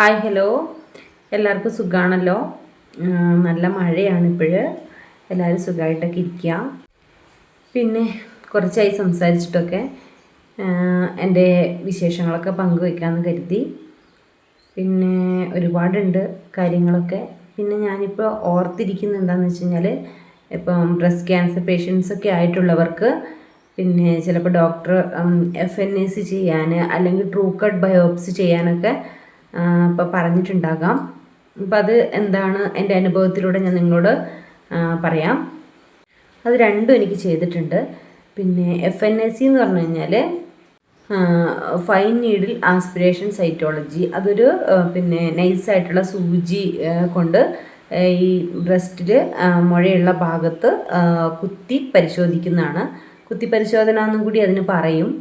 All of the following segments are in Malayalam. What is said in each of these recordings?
ഹായ് ഹലോ, എല്ലാവർക്കും സുഖമാണല്ലോ. നല്ല മഴയാണ് ഇപ്പോൾ. എല്ലാവരും സുഖമായിട്ടൊക്കെ ഇരിക്കുക. പിന്നെ കുറച്ചായി സംസാരിച്ചിട്ടൊക്കെ എൻ്റെ വിശേഷങ്ങളൊക്കെ പങ്കുവയ്ക്കാമെന്ന് കരുതി. പിന്നെ ഒരുപാടുണ്ട് കാര്യങ്ങളൊക്കെ. പിന്നെ ഞാനിപ്പോൾ ഓർത്തിരിക്കുന്നത് എന്താണെന്ന് വെച്ച് കഴിഞ്ഞാൽ, ഇപ്പം ബ്രസ്റ്റ് ക്യാൻസർ പേഷ്യൻസൊക്കെ ആയിട്ടുള്ളവർക്ക് പിന്നെ ചിലപ്പോൾ ഡോക്ടർ FNAC ചെയ്യാൻ അല്ലെങ്കിൽ ട്രൂ കട്ട് ബയോപ്സി ചെയ്യാനൊക്കെ ഇപ്പോൾ പറഞ്ഞിട്ടുണ്ടാകാം. അപ്പം അത് എന്താണ് എൻ്റെ അനുഭവത്തിലൂടെ ഞാൻ നിങ്ങളോട് പറയാം. അത് രണ്ടും എനിക്ക് ചെയ്തിട്ടുണ്ട്. പിന്നെ FNAC എന്ന് പറഞ്ഞു കഴിഞ്ഞാൽ ഫൈൻ നീഡിൽ ആസ്പിരേഷൻ സൈറ്റോളജി. അതൊരു പിന്നെ നൈസായിട്ടുള്ള സൂചി കൊണ്ട് ഈ ബ്രസ്റ്റിൽ മുഴയുള്ള ഭാഗത്ത് കുത്തി പരിശോധിക്കുന്നതാണ്. കുത്തി പരിശോധന എന്നും കൂടി അതിന് പറയും.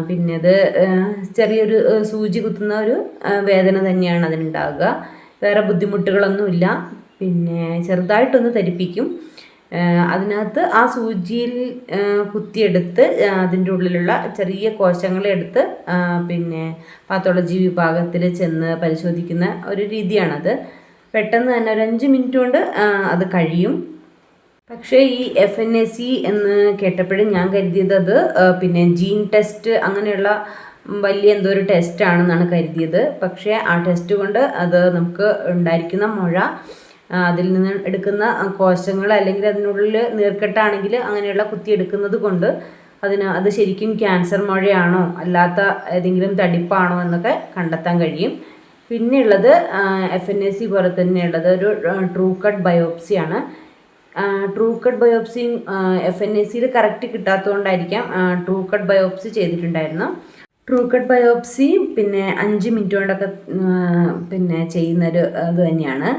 പിന്നെ അത് ചെറിയൊരു സൂചി കുത്തുന്ന ഒരു വേദന തന്നെയാണ് അതിനുണ്ടാവുക. വേറെ ബുദ്ധിമുട്ടുകളൊന്നുമില്ല. പിന്നെ ചെറുതായിട്ടൊന്ന് തരിപ്പിക്കും. അതിനകത്ത് ആ സൂചിയിൽ കുത്തിയെടുത്ത് അതിൻ്റെ ഉള്ളിലുള്ള ചെറിയ കോശങ്ങളെ എടുത്ത് പിന്നെ പാത്തോളജി വിഭാഗത്തിൽ ചെന്ന് പരിശോധിക്കുന്ന ഒരു രീതിയാണത്. പെട്ടെന്ന് തന്നെ ഒരു 5 മിനിറ്റ് കൊണ്ട് അത് കഴിയും. പക്ഷേ ഈ FNAC എന്ന് കേട്ടപ്പോഴും ഞാൻ കരുതിയത് അത് പിന്നെ ജീൻ ടെസ്റ്റ് അങ്ങനെയുള്ള വലിയ എന്തോ ഒരു ടെസ്റ്റാണെന്നാണ് കരുതിയത്. പക്ഷേ ആ ടെസ്റ്റ് കൊണ്ട് അത് നമുക്ക് ഉണ്ടായിരിക്കുന്ന മുഴ, അതിൽ നിന്ന് എടുക്കുന്ന കോശങ്ങൾ അല്ലെങ്കിൽ അതിനുള്ളിൽ നീർക്കെട്ടാണെങ്കിൽ അങ്ങനെയുള്ള കുത്തിയെടുക്കുന്നത് കൊണ്ട് അത് ശരിക്കും ക്യാൻസർ മുഴയാണോ അല്ലാത്ത ഏതെങ്കിലും തടിപ്പാണോ എന്നൊക്കെ കണ്ടെത്താൻ കഴിയും. പിന്നെയുള്ളത് FNAC പോലെ തന്നെയുള്ളത് ഒരു ട്രൂ കട്ട് ബയോപ്സിയാണ്. ട്രൂ കട്ട് ബയോപ്സി FNACയിൽ കറക്റ്റ് കിട്ടാത്തതുകൊണ്ടായിരിക്കാം ട്രൂ കട്ട് ബയോപ്സി ചെയ്തിട്ടുണ്ടായിരുന്നു. ട്രൂ കട്ട് ബയോപ്സി പിന്നെ 5 മിനിറ്റ് കൊണ്ടൊക്കെ പിന്നെ ചെയ്യുന്നൊരു ഇത് തന്നെയാണ്.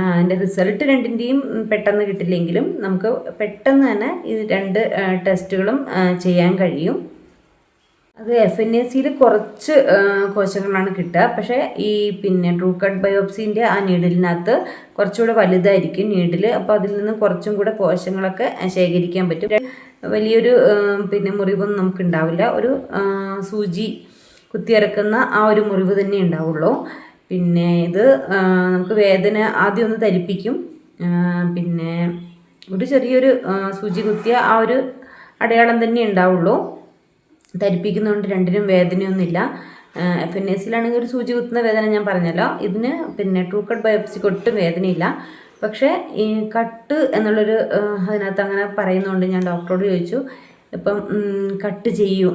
അതിൻ്റെ റിസൾട്ട് രണ്ടിൻ്റെയും പെട്ടെന്ന് കിട്ടില്ലെങ്കിലും നമുക്ക് പെട്ടെന്ന് തന്നെ ഈ 2 ടെസ്റ്റുകളും ചെയ്യാൻ കഴിയും. അത് FNACയിൽ കുറച്ച് കോശങ്ങളാണ് കിട്ടുക. പക്ഷേ ഈ പിന്നെ ട്രൂ കട്ട് ബയോപ്സിൻ്റെ ആ നീഡിലിനകത്ത് കുറച്ചുകൂടെ വലുതായിരിക്കും നീഡിൽ. അപ്പോൾ അതിൽ നിന്ന് കുറച്ചും കൂടെ കോശങ്ങളൊക്കെ ശേഖരിക്കാൻ പറ്റും. വലിയൊരു പിന്നെ മുറിവൊന്നും നമുക്ക് ഉണ്ടാവില്ല. ഒരു സൂചി കുത്തിയിറക്കുന്ന ആ ഒരു മുറിവ് തന്നെ ഉണ്ടാവുള്ളൂ. പിന്നെ ഇത് നമുക്ക് വേദന ആദ്യം ഒന്ന് തരിപ്പിക്കും. പിന്നെ ഒരു ചെറിയൊരു സൂചി കുത്തിയ ആ ഒരു അടയാളം തന്നെ ഉണ്ടാവുള്ളൂ. ധരിപ്പിക്കുന്നതുകൊണ്ട് രണ്ടിനും വേദനയൊന്നുമില്ല. FNACയിലാണെങ്കിൽ ഒരു സൂചി കുത്തുന്ന വേദന ഞാൻ പറഞ്ഞല്ലോ. ഇതിന് പിന്നെ ട്രൂ കട്ട് ബയോപ്സിക്ക് ഒട്ടും വേദനയില്ല. പക്ഷേ ഈ കട്ട് എന്നുള്ളൊരു അതിനകത്ത് അങ്ങനെ പറയുന്നതുകൊണ്ട് ഞാൻ ഡോക്ടറോട് ചോദിച്ചു, ഇപ്പം കട്ട് ചെയ്യും,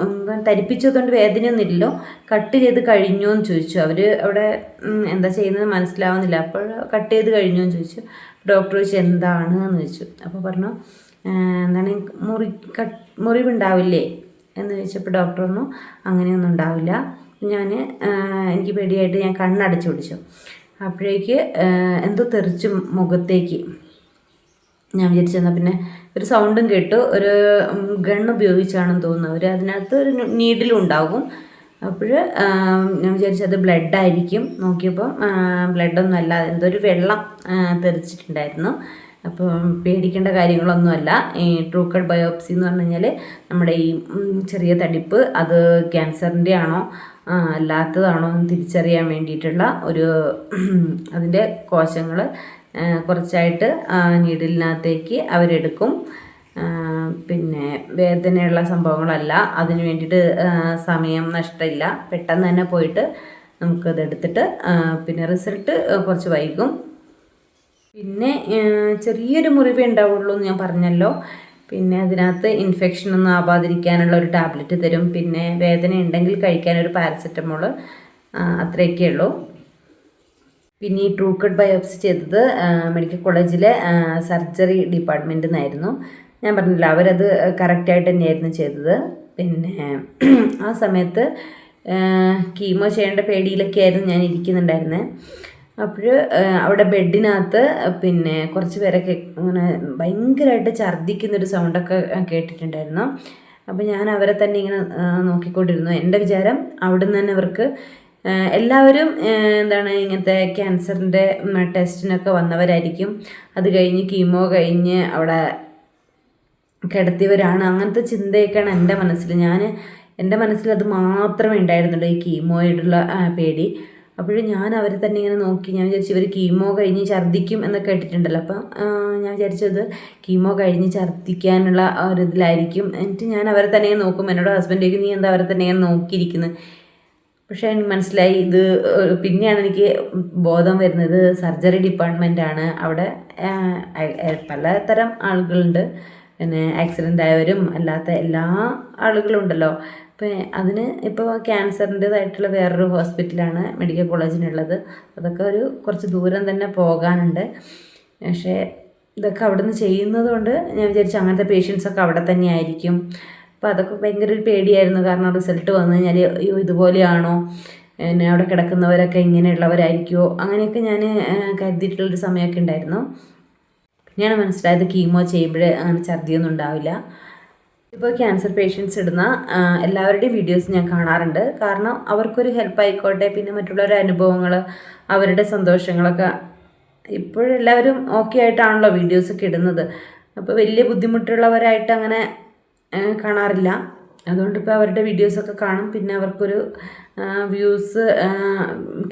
ധരിപ്പിച്ചതുകൊണ്ട് വേദനയൊന്നുമില്ലല്ലോ, കട്ട് ചെയ്ത് കഴിഞ്ഞോ എന്ന് ചോദിച്ചു. അവർ അവിടെ എന്താ ചെയ്യുന്നത് മനസ്സിലാവുന്നില്ല. അപ്പോൾ കട്ട് ചെയ്ത് കഴിഞ്ഞോ എന്ന് ചോദിച്ചു. ഡോക്ടർ ചോദിച്ചു എന്താണ് എന്ന് ചോദിച്ചു. അപ്പോൾ പറഞ്ഞു എന്താണ് മുറിവുണ്ടാവില്ലേ എന്ന് ചോദിച്ചപ്പോൾ ഡോക്ടർ പറഞ്ഞു അങ്ങനെയൊന്നും ഉണ്ടാവില്ല. എനിക്ക് പേടിയായിട്ട് ഞാൻ കണ്ണടച്ചു പിടിച്ചു. അപ്പോഴേക്ക് എന്തോ തെറിച്ചു മുഖത്തേക്ക്. ഞാൻ വിചാരിച്ചെന്നാൽ പിന്നെ ഒരു സൗണ്ടും കേട്ടു. ഒരു ഗൺ ഉപയോഗിച്ചാണെന്ന് തോന്നുന്നു. അതിനകത്ത് ഒരു നീഡിലും ഉണ്ടാകും. അപ്പോൾ ഞാൻ വിചാരിച്ചത് ബ്ലഡായിരിക്കും. നോക്കിയപ്പോൾ ബ്ലഡൊന്നും അല്ല, എന്തോ ഒരു വെള്ളം തെറിച്ചിട്ടുണ്ടായിരുന്നു. അപ്പോൾ പേടിക്കേണ്ട കാര്യങ്ങളൊന്നുമല്ല. ഈ ട്രൂ കട്ട് ബയോപ്സി എന്ന് പറഞ്ഞു കഴിഞ്ഞാൽ നമ്മുടെ ഈ ചെറിയ തടിപ്പ് അത് ക്യാൻസറിൻ്റെ ആണോ അല്ലാത്തതാണോ എന്ന് തിരിച്ചറിയാൻ വേണ്ടിയിട്ടുള്ള ഒരു അതിൻ്റെ കോശങ്ങൾ കുറച്ചായിട്ട് നീഡിലിനകത്തേക്ക് അവരെടുക്കും. പിന്നെ വേദനയുള്ള സംഭവങ്ങളല്ല. അതിന് വേണ്ടിയിട്ട് സമയം നഷ്ടമില്ല. പെട്ടെന്ന് തന്നെ പോയിട്ട് നമുക്കതെടുത്തിട്ട് പിന്നെ റിസൾട്ട് കുറച്ച് വൈകും. പിന്നെ ചെറിയൊരു മുറിവേ ഉണ്ടാവുള്ളൂ എന്ന് ഞാൻ പറഞ്ഞല്ലോ. പിന്നെ അതിനകത്ത് ഇൻഫെക്ഷനൊന്നും ആവാതിരിക്കാനുള്ള ഒരു ടാബ്ലറ്റ് തരും. പിന്നെ വേദന ഉണ്ടെങ്കിൽ കഴിക്കാനൊരു പാരസെറ്റമോൾ, അത്രയൊക്കെ ഉള്ളൂ. പിന്നെ ഈ ട്രൂ കട്ട് ബയോപ്സി ചെയ്തത് മെഡിക്കൽ കോളേജിലെ സർജറി ഡിപ്പാർട്ട്മെൻറ്റിൽ നിന്നായിരുന്നു. ഞാൻ പറഞ്ഞില്ല, അവരത് കറക്റ്റായിട്ട് തന്നെയായിരുന്നു ചെയ്തത്. പിന്നെ ആ സമയത്ത് കീമോ ചെയ്യേണ്ട പേടിയിലൊക്കെ ആയിരുന്നു ഞാൻ ഇരിക്കുന്നുണ്ടായിരുന്നത്. അപ്പോൾ അവിടെ ബെഡിനകത്ത് പിന്നെ കുറച്ച് പേരൊക്കെ ഇങ്ങനെ ഭയങ്കരമായിട്ട് ഛർദ്ദിക്കുന്നൊരു സൗണ്ടൊക്കെ കേട്ടിട്ടുണ്ടായിരുന്നു. അപ്പോൾ ഞാൻ അവരെ തന്നെ ഇങ്ങനെ നോക്കിക്കൊണ്ടിരുന്നു. എൻ്റെ വിചാരം അവിടുന്ന് തന്നെ അവർക്ക് എല്ലാവരും എന്താണ് ഇങ്ങനത്തെ ക്യാൻസറിൻ്റെ ടെസ്റ്റിനൊക്കെ വന്നവരായിരിക്കും. അത് കഴിഞ്ഞ് കീമോ കഴിഞ്ഞ് അവിടെ കിടത്തിയവരാണ്. അങ്ങനത്തെ ചിന്തയൊക്കെയാണ് എൻ്റെ മനസ്സിൽ. എൻ്റെ മനസ്സിൽ അത് മാത്രമേ ഉണ്ടായിരുന്നുള്ളൂ, ഈ കീമോയോടുള്ള പേടി. അപ്പോഴും ഞാൻ അവരെ തന്നെ ഇങ്ങനെ നോക്കി. ഞാൻ വിചാരിച്ചു ഇവർ കീമോ കഴിഞ്ഞ് ഛർദ്ദിക്കും എന്നൊക്കെ കേട്ടിട്ടുണ്ടല്ലോ. അപ്പം ഞാൻ വിചാരിച്ചത് കീമോ കഴിഞ്ഞ് ഛർദ്ദിക്കാനുള്ള ഒരു ഇതിലായിരിക്കും. എന്നിട്ട് ഞാൻ അവരെ തന്നെ നോക്കും. എന്നോട് ഹസ്ബൻഡേക്ക് നീ എന്താ അവരെ തന്നെ ഇങ്ങനെ നോക്കിയിരിക്കുന്നത്. പക്ഷേ എനിക്ക് മനസ്സിലായി ഇത് പിന്നെയാണ് എനിക്ക് ബോധം വരുന്നത് സർജറി ഡിപ്പാർട്ട്മെൻറ്റാണ്. അവിടെ പലതരം ആളുകളുണ്ട്. പിന്നെ ആക്സിഡൻ്റ് ആയവരും അല്ലാത്ത എല്ലാ ആളുകളും ഉണ്ടല്ലോ. അപ്പോൾ അതിന് ഇപ്പോൾ ക്യാൻസറിൻ്റേതായിട്ടുള്ള വേറൊരു ഹോസ്പിറ്റലാണ് മെഡിക്കൽ കോളേജിനുള്ളത്. അതൊക്കെ കുറച്ച് ദൂരം തന്നെ പോകാനുണ്ട്. പക്ഷേ ഇതൊക്കെ അവിടെ നിന്ന് ചെയ്യുന്നത് കൊണ്ട് ഞാൻ വിചാരിച്ചു അങ്ങനത്തെ പേഷ്യൻസൊക്കെ അവിടെ തന്നെ ആയിരിക്കും. അപ്പോൾ അതൊക്കെ ഭയങ്കര ഒരു പേടിയായിരുന്നു. കാരണം റിസൾട്ട് വന്നു കഴിഞ്ഞാൽ അയ്യോ ഇതുപോലെയാണോ, പിന്നെ അവിടെ കിടക്കുന്നവരൊക്കെ ഇങ്ങനെയുള്ളവരായിരിക്കുമോ, അങ്ങനെയൊക്കെ ഞാൻ കരുതിയിട്ടുള്ളൊരു സമയമൊക്കെ ഉണ്ടായിരുന്നു. പിന്നെയാണ് മനസ്സിലായത് കീമോ ചെയ്യുമ്പോൾ അങ്ങനെ ഛർദിയൊന്നും ഉണ്ടാവില്ല. ഇപ്പോൾ ക്യാൻസർ പേഷ്യൻസ് ഇടുന്ന എല്ലാവരുടെയും വീഡിയോസ് ഞാൻ കാണാറുണ്ട്. കാരണം അവർക്കൊരു ഹെൽപ്പ് ആയിക്കോട്ടെ. പിന്നെ മറ്റുള്ളവരുടെ അനുഭവങ്ങൾ, അവരുടെ സന്തോഷങ്ങളൊക്കെ ഇപ്പോഴെല്ലാവരും ഓക്കെ ആയിട്ടാണല്ലോ വീഡിയോസൊക്കെ ഇടുന്നത്. അപ്പോൾ വലിയ ബുദ്ധിമുട്ടുള്ളവരായിട്ട് അങ്ങനെ കാണാറില്ല. അതുകൊണ്ടിപ്പോൾ അവരുടെ വീഡിയോസൊക്കെ കാണും. പിന്നെ അവർക്കൊരു വ്യൂസ്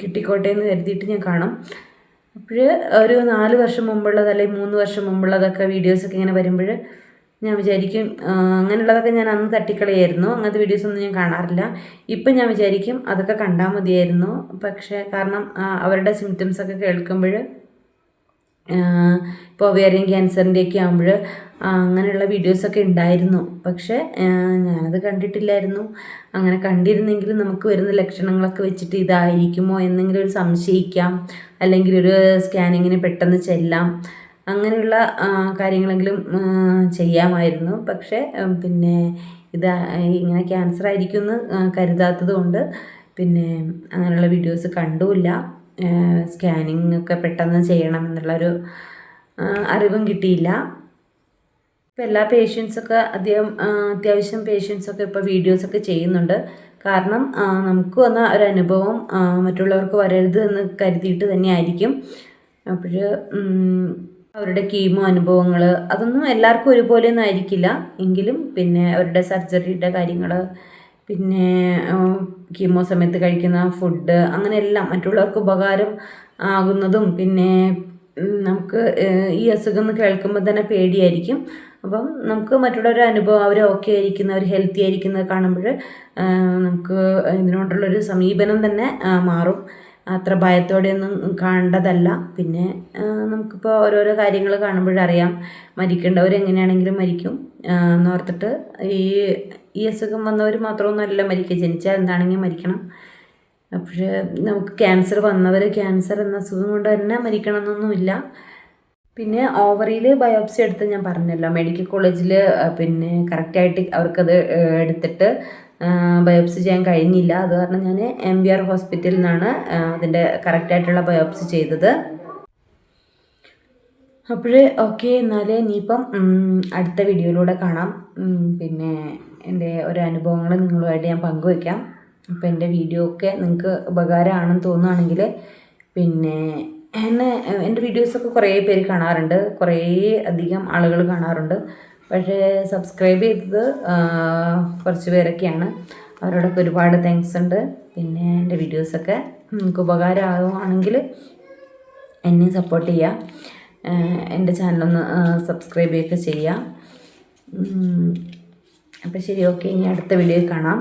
കിട്ടിക്കോട്ടെ എന്ന് കരുതിയിട്ട് ഞാൻ കാണും. അപ്പോൾ ഒരു 4 വർഷം മുമ്പുള്ളത് അല്ലെങ്കിൽ 3 വർഷം മുമ്പുള്ളതൊക്കെ വീഡിയോസൊക്കെ ഇങ്ങനെ വരുമ്പോൾ ഞാൻ വിചാരിക്കും അങ്ങനെയുള്ളതൊക്കെ ഞാൻ അന്ന് തട്ടിക്കളയായിരുന്നു. അങ്ങനത്തെ വീഡിയോസൊന്നും ഞാൻ കാണാറില്ല. ഇപ്പം ഞാൻ വിചാരിക്കും അതൊക്കെ കണ്ടാൽ മതിയായിരുന്നു. പക്ഷേ കാരണം അവരുടെ സിംറ്റംസൊക്കെ കേൾക്കുമ്പോൾ ഇപ്പോൾ ഒവേറിയൻ ക്യാൻസറിൻ്റെയൊക്കെ ആകുമ്പോൾ അങ്ങനെയുള്ള വീഡിയോസൊക്കെ ഉണ്ടായിരുന്നു. പക്ഷേ ഞാനത് കണ്ടിട്ടില്ലായിരുന്നു. അങ്ങനെ കണ്ടിരുന്നെങ്കിൽ നമുക്ക് വരുന്ന ലക്ഷണങ്ങളൊക്കെ വെച്ചിട്ട് ഇതായിരിക്കുമോ എന്നെങ്കിലും ഒരു സംശയിക്കാം. അല്ലെങ്കിൽ ഒരു സ്കാനിങ്ങിന് പെട്ടെന്ന് ചെല്ലാം. അങ്ങനെയുള്ള കാര്യങ്ങളെങ്കിലും ചെയ്യാമായിരുന്നു. പക്ഷേ പിന്നെ ഇത് ഇങ്ങനെ ക്യാൻസർ ആയിരിക്കും എന്ന് കരുതാത്തത് കൊണ്ട് പിന്നെ അങ്ങനെയുള്ള വീഡിയോസ് കണ്ടുമില്ല. സ്കാനിങ് ഒക്കെ പെട്ടെന്ന് ചെയ്യണം എന്നുള്ളൊരു അറിവും കിട്ടിയില്ല. ഇപ്പോൾ എല്ലാ പേഷ്യൻസൊക്കെ അത്യാവശ്യം പേഷ്യൻസൊക്കെ ഇപ്പോൾ വീഡിയോസൊക്കെ ചെയ്യുന്നുണ്ട്. കാരണം നമുക്ക് വന്ന ഒരു അനുഭവം മറ്റുള്ളവർക്ക് വരരുത് എന്ന് കരുതിയിട്ട് തന്നെ ആയിരിക്കും. അപ്പോൾ അവരുടെ കീമോ അനുഭവങ്ങൾ അതൊന്നും എല്ലാവർക്കും ഒരുപോലെയൊന്നും ആയിരിക്കില്ല. എങ്കിലും പിന്നെ അവരുടെ സർജറിയുടെ കാര്യങ്ങൾ, പിന്നെ കീമോ സമയത്ത് കഴിക്കുന്ന ഫുഡ്, അങ്ങനെയെല്ലാം മറ്റുള്ളവർക്ക് ഉപകാരം ആകുന്നതും പിന്നെ നമുക്ക് ഈ അസുഖം എന്ന് കേൾക്കുമ്പോൾ തന്നെ പേടിയായിരിക്കും. അപ്പം നമുക്ക് മറ്റുള്ളവരുടെ അനുഭവം അവർ ഓക്കെ ആയിരിക്കുന്ന, അവർ ഹെൽത്തി ആയിരിക്കുന്നത് കാണുമ്പോൾ നമുക്ക് ഇതിനോടുള്ളൊരു സമീപനം തന്നെ മാറും. അത്ര ഭയത്തോടെയൊന്നും കാണേണ്ടതല്ല. പിന്നെ നമുക്കിപ്പോൾ ഓരോരോ കാര്യങ്ങൾ കാണുമ്പോഴറിയാം മരിക്കേണ്ടവർ എങ്ങനെയാണെങ്കിലും മരിക്കും എന്നോർത്തിട്ട് ഈ അസുഖം വന്നവർ മാത്രമൊന്നുമല്ല മരിക്കുക, ജനിച്ചാൽ എന്താണെങ്കിലും മരിക്കണം. പക്ഷേ നമുക്ക് ക്യാൻസർ വന്നവർ ക്യാൻസർ എന്ന അസുഖം കൊണ്ട് തന്നെ മരിക്കണം എന്നൊന്നുമില്ല. പിന്നെ ഓവറിയിൽ ബയോപ്സി എടുത്ത് ഞാൻ പറഞ്ഞല്ലോ, മെഡിക്കൽ കോളേജിൽ പിന്നെ കറക്റ്റായിട്ട് അവർക്കത് എടുത്തിട്ട് ബയോപ്സി ചെയ്യാൻ കഴിഞ്ഞില്ല. അത് കാരണം ഞാൻ MVR ഹോസ്പിറ്റലിൽ നിന്നാണ് അതിൻ്റെ കറക്റ്റായിട്ടുള്ള ബയോപ്സി ചെയ്തത്. അപ്പോൾ ഓക്കെ, എന്നാൽ ഇനിയിപ്പം അടുത്ത വീഡിയോയിലൂടെ കാണാം. പിന്നെ എൻ്റെ ഓരോ അനുഭവങ്ങൾ നിങ്ങളുമായിട്ട് ഞാൻ പങ്കുവയ്ക്കാം. അപ്പോൾ എൻ്റെ വീഡിയോ ഒക്കെ നിങ്ങൾക്ക് ഉപകാരമാണെന്ന് തോന്നുകയാണെങ്കിൽ പിന്നെ എൻ്റെ വീഡിയോസൊക്കെ കുറേ പേര് കാണാറുണ്ട്, കുറേ അധികം ആളുകൾ കാണാറുണ്ട്. പക്ഷേ സബ്സ്ക്രൈബ് ചെയ്തത് കുറച്ച് പേരൊക്കെയാണ്. അവരോടൊക്കെ ഒരുപാട് താങ്ക്സ് ഉണ്ട്. പിന്നെ എൻ്റെ വീഡിയോസൊക്കെ നിങ്ങൾക്ക് ഉപകാരമാകുവാണെങ്കിൽ എന്നെ സപ്പോർട്ട് ചെയ്യുക. എൻ്റെ ചാനലൊന്ന് സബ്സ്ക്രൈബ് ചെയ്യുക. അപ്പോൾ ശരി, ഓക്കെ, ഇനി അടുത്ത വീഡിയോയിൽ കാണാം.